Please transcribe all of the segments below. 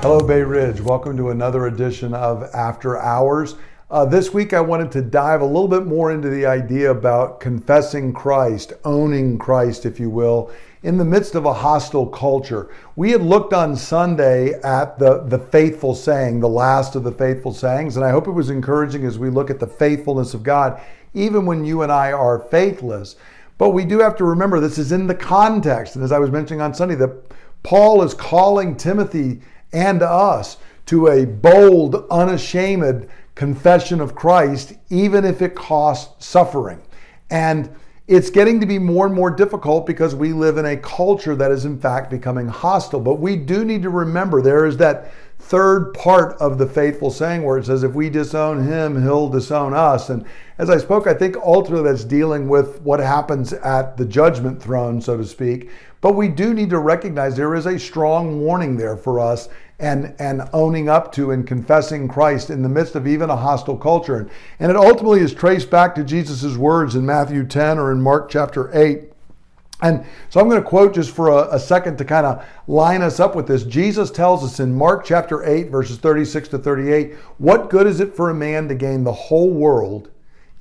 Hello, Bay Ridge. Welcome to another edition of After Hours. This week, I wanted to dive a little bit more into the idea about confessing Christ, owning Christ, if you will, in the midst of a hostile culture. We had looked on Sunday at the faithful saying, the last of the faithful sayings, and I hope it was encouraging as we look at the faithfulness of God, even when you and I are faithless. But we do have to remember this is in the context, and as I was mentioning on Sunday, that Paul is calling Timothy and us to a bold, unashamed confession of Christ, even if it costs suffering. And it's getting to be more and more difficult because we live in a culture that is in fact becoming hostile. But we do need to remember there is that third part of the faithful saying where it says, if we disown him, he'll disown us. And as I spoke, I think ultimately that's dealing with what happens at the judgment throne, so to speak. But we do need to recognize there is a strong warning there for us and owning up to and confessing Christ in the midst of even a hostile culture. And it ultimately is traced back to Jesus' words in Matthew 10 or in Mark chapter 8. And so I'm going to quote just for a second to kind of line us up with this. Jesus tells us in Mark chapter 8, verses 36 to 38, what good is it for a man to gain the whole world,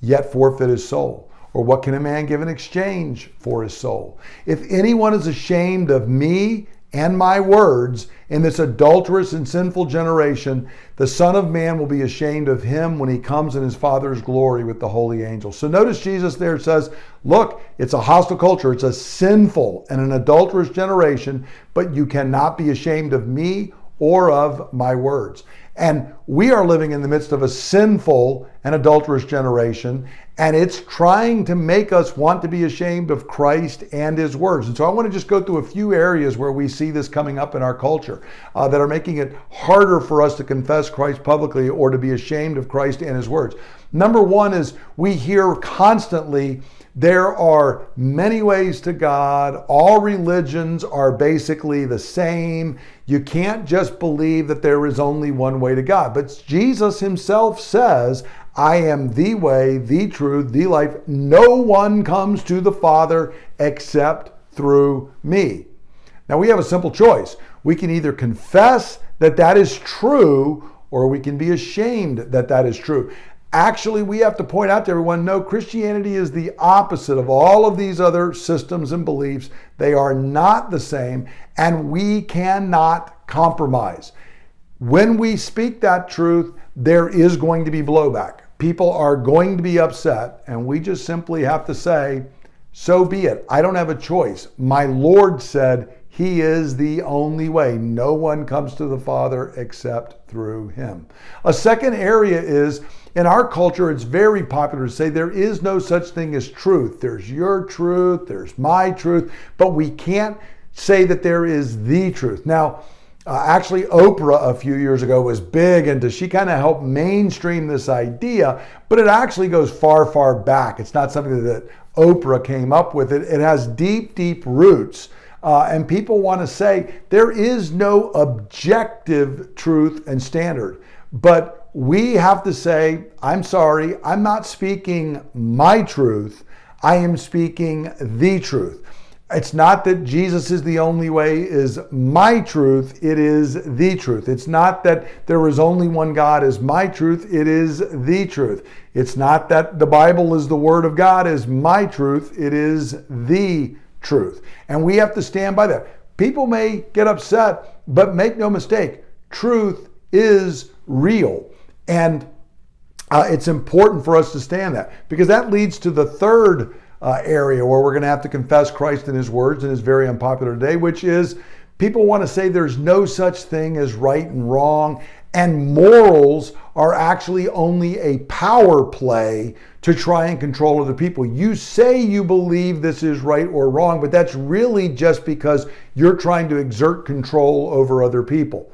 yet forfeit his soul? Or what can a man give in exchange for his soul? If anyone is ashamed of me and my words in this adulterous and sinful generation, the Son of Man will be ashamed of him when he comes in his Father's glory with the holy angels. So notice Jesus there says, look, it's a hostile culture. It's a sinful and an adulterous generation, but you cannot be ashamed of me or of my words. And we are living in the midst of a sinful and adulterous generation, and it's trying to make us want to be ashamed of Christ and his words. And so I want to just go through a few areas where we see this coming up in our culture that are making it harder for us to confess Christ publicly or to be ashamed of Christ and his words. Number one is we hear constantly, there are many ways to God. All religions are basically the same. You can't just believe that there is only one way to God. But Jesus himself says, I am the way, the truth, the life. No one comes to the Father except through me. Now we have a simple choice. We can either confess that that is true, or we can be ashamed that that is true. Actually, we have to point out to everyone, no, Christianity is the opposite of all of these other systems and beliefs. They are not the same, and we cannot compromise. When we speak that truth, there is going to be blowback. People are going to be upset, and we just simply have to say, so be it. I don't have a choice. My Lord said he is the only way. No one comes to the Father except through him. A second area is, in our culture, it's very popular to say there is no such thing as truth. There's your truth, there's my truth, but we can't say that there is the truth. Now, actually, Oprah a few years ago was big into, she kind of helped mainstream this idea, but it actually goes far, far back. It's not something that Oprah came up with. It has deep, deep roots. And people want to say there is no objective truth and standard. But we have to say, I'm sorry, I'm not speaking my truth. I am speaking the truth. It's not that Jesus is the only way is my truth. It is the truth. It's not that there is only one God is my truth. It is the truth. It's not that the Bible is the Word of God is my truth. It is the truth. And we have to stand by that. People may get upset, but make no mistake, truth is real. And it's important for us to stand that, because that leads to the third area where we're going to have to confess Christ and his words, and is very unpopular today, which is people want to say there's no such thing as right and wrong, and morals are actually only a power play to try and control other people. You say you believe this is right or wrong, but that's really just because you're trying to exert control over other people.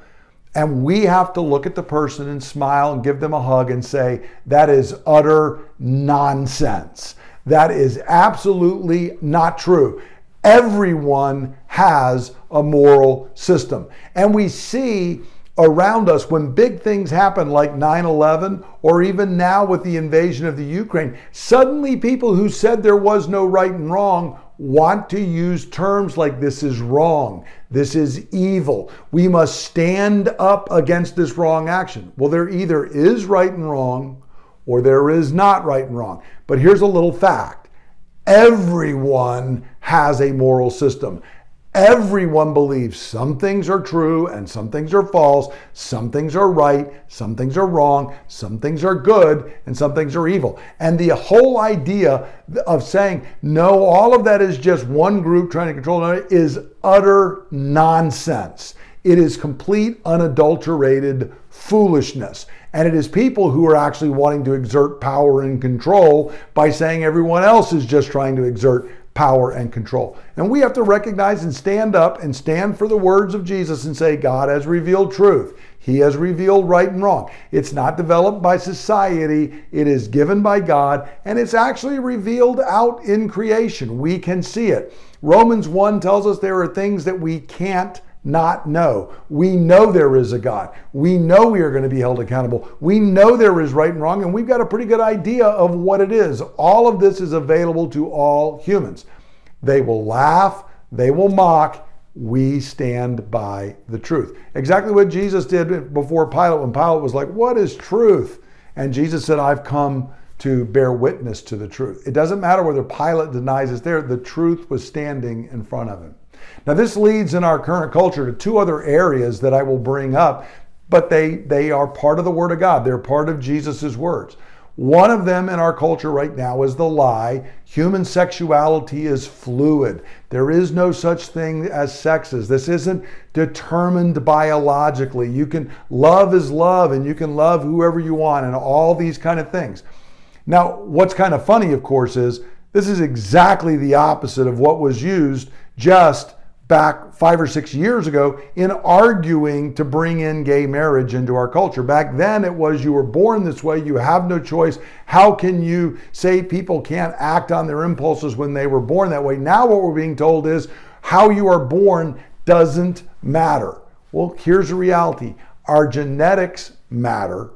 And we have to look at the person and smile and give them a hug and say, that is utter nonsense. That is absolutely not true. Everyone has a moral system. And we see around us when big things happen like 9/11, or even now with the invasion of the Ukraine, suddenly people who said there was no right and wrong want to use terms like this is wrong, this is evil, we must stand up against this wrong action. Well, there either is right and wrong or there is not right and wrong. But here's a little fact. Everyone has a moral system. Everyone believes some things are true and some things are false, some things are right, some things are wrong, some things are good, and some things are evil. And the whole idea of saying, no, all of that is just one group trying to control another is utter nonsense. It is complete, unadulterated foolishness. And it is people who are actually wanting to exert power and control by saying everyone else is just trying to exert power and control. And we have to recognize and stand up and stand for the words of Jesus and say, God has revealed truth. He has revealed right and wrong. It's not developed by society. It is given by God, and it's actually revealed out in creation. We can see it. Romans 1 tells us there are things that we can't not know. We know there is a God. We know we are going to be held accountable. We know there is right and wrong, and we've got a pretty good idea of what it is. All of this is available to all humans. They will laugh, they will mock. We stand by the truth. Exactly what Jesus did before Pilate, when Pilate was like, what is truth? And Jesus said, I've come to bear witness to the truth. It doesn't matter whether Pilate denies it's there. The truth was standing in front of him. Now, this leads in our current culture to two other areas that I will bring up, but they are part of the Word of God. They're part of Jesus's words. One of them in our culture right now is the lie. Human sexuality is fluid. There is no such thing as sexes. This isn't determined biologically. You can love is love, and you can love whoever you want, and all these kind of things. Now, what's kind of funny, of course, is this is exactly the opposite of what was used just back 5 or 6 years ago in arguing to bring in gay marriage into our culture. Back then it was, you were born this way, you have no choice. How can you say people can't act on their impulses when they were born that way? Now what we're being told is how you are born doesn't matter. Well, here's the reality. Our genetics matter,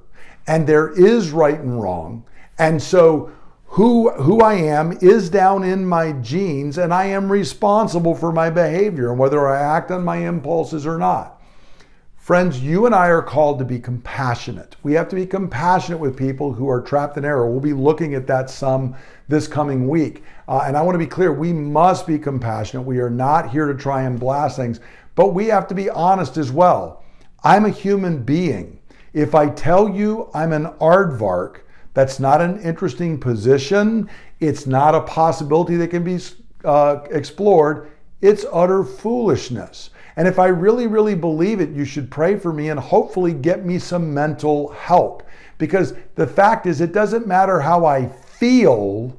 and there is right and wrong. And so who I am is down in my genes, and I am responsible for my behavior and whether I act on my impulses or not. Friends, you and I are called to be compassionate. We have to be compassionate with people who are trapped in error. We'll be looking at that some this coming week. And I want to be clear, we must be compassionate. We are not here to try and blast things, but we have to be honest as well. I'm a human being. If I tell you I'm an aardvark, that's not an interesting position. It's not a possibility that can be explored. It's utter foolishness. And if I really, really believe it, you should pray for me and hopefully get me some mental help. Because the fact is, it doesn't matter how I feel.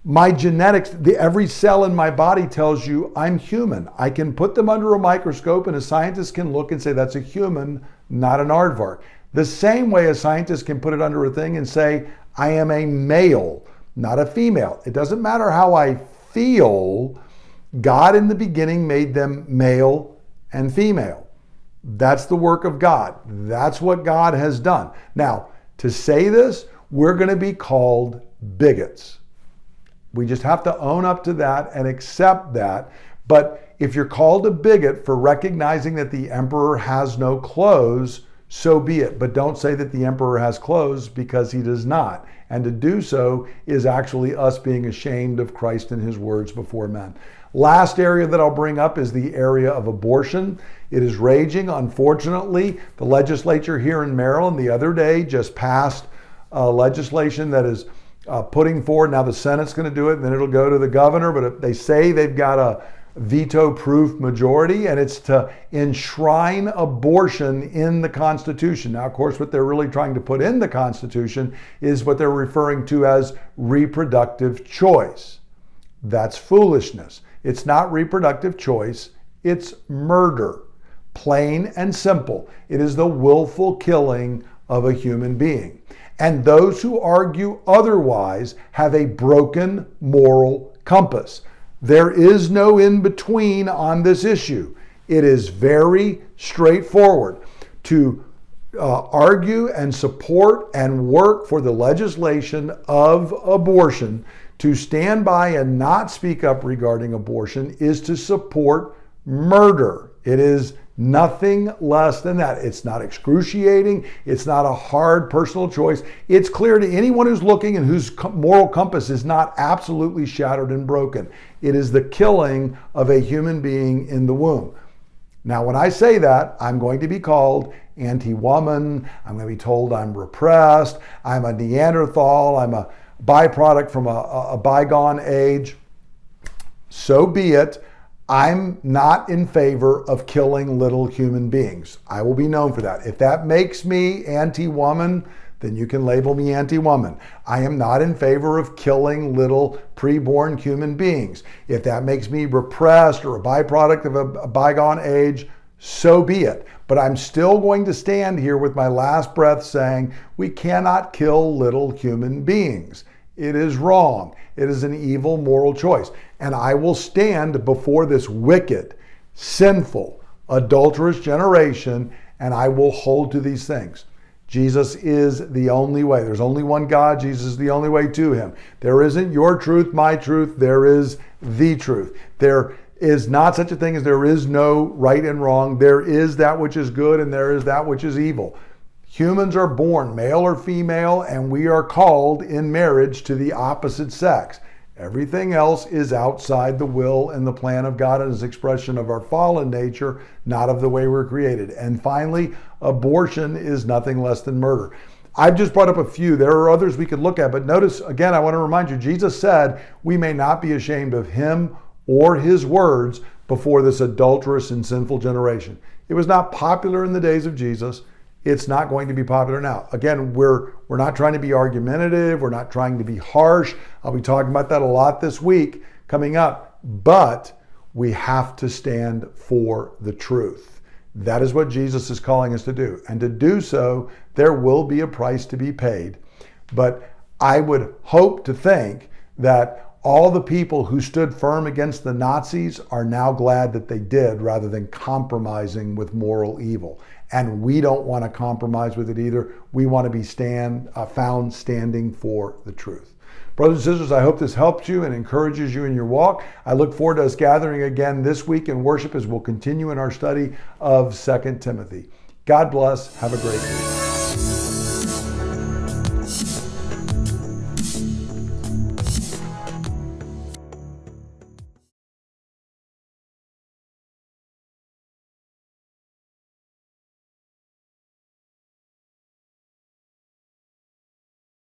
My genetics, every cell in my body tells you I'm human. I can put them under a microscope and a scientist can look and say that's a human, not an aardvark. The same way a scientist can put it under a thing and say, I am a male, not a female. It doesn't matter how I feel. God in the beginning made them male and female. That's the work of God. That's what God has done. Now, to say this, we're going to be called bigots. We just have to own up to that and accept that. But if you're called a bigot for recognizing that the emperor has no clothes, so be it. But don't say that the emperor has clothes, because he does not. And to do so is actually us being ashamed of Christ and his words before men. Last area that I'll bring up is the area of abortion. It is raging. Unfortunately, the legislature here in Maryland the other day just passed legislation that is putting forward. Now the Senate's going to do it, and then it'll go to the governor. But they say they've got a veto-proof majority, and it's to enshrine abortion in the Constitution. Now, of course, what they're really trying to put in the Constitution is what they're referring to as reproductive choice. That's foolishness. It's not reproductive choice, it's murder. Plain and simple. It is the willful killing of a human being. And those who argue otherwise have a broken moral compass. There is no in-between on this issue. It is very straightforward. To argue and support and work for the legislation of abortion, To stand by and not speak up regarding abortion is to support murder. It is nothing less than that. It's not excruciating. It's not a hard personal choice. It's clear to anyone who's looking and whose moral compass is not absolutely shattered and broken. It is the killing of a human being in the womb. Now, when I say that, I'm going to be called anti-woman. I'm going to be told I'm repressed. I'm a Neanderthal. I'm a byproduct from a bygone age. So be it. I'm not in favor of killing little human beings. I will be known for that. If that makes me anti-woman, then you can label me anti-woman. I am not in favor of killing little preborn human beings. If that makes me repressed or a byproduct of a bygone age, so be it. But I'm still going to stand here with my last breath saying we cannot kill little human beings. It is wrong. It is an evil moral choice. And I will stand before this wicked, sinful, adulterous generation, and I will hold to these things. Jesus is the only way. There's only one God. Jesus is the only way to him. There isn't your truth, my truth. There is the truth. There is not such a thing as there is no right and wrong. There is that which is good and there is that which is evil. Humans are born male or female, and we are called in marriage to the opposite sex. Everything else is outside the will and the plan of God and his expression of our fallen nature, not of the way we're created. And finally, abortion is nothing less than murder. I've just brought up a few. There are others we could look at, but notice, again, I want to remind you, Jesus said we may not be ashamed of him or his words before this adulterous and sinful generation. It was not popular in the days of Jesus. It's not going to be popular now. Again, we're not trying to be argumentative. We're not trying to be harsh. I'll be talking about that a lot this week coming up. But we have to stand for the truth. That is what Jesus is calling us to do. And to do so, there will be a price to be paid. But I would hope to think that all the people who stood firm against the Nazis are now glad that they did, rather than compromising with moral evil. And we don't want to compromise with it either. We want to be found standing for the truth. Brothers and sisters, I hope this helps you and encourages you in your walk. I look forward to us gathering again this week in worship as we'll continue in our study of 2 Timothy. God bless. Have a great week.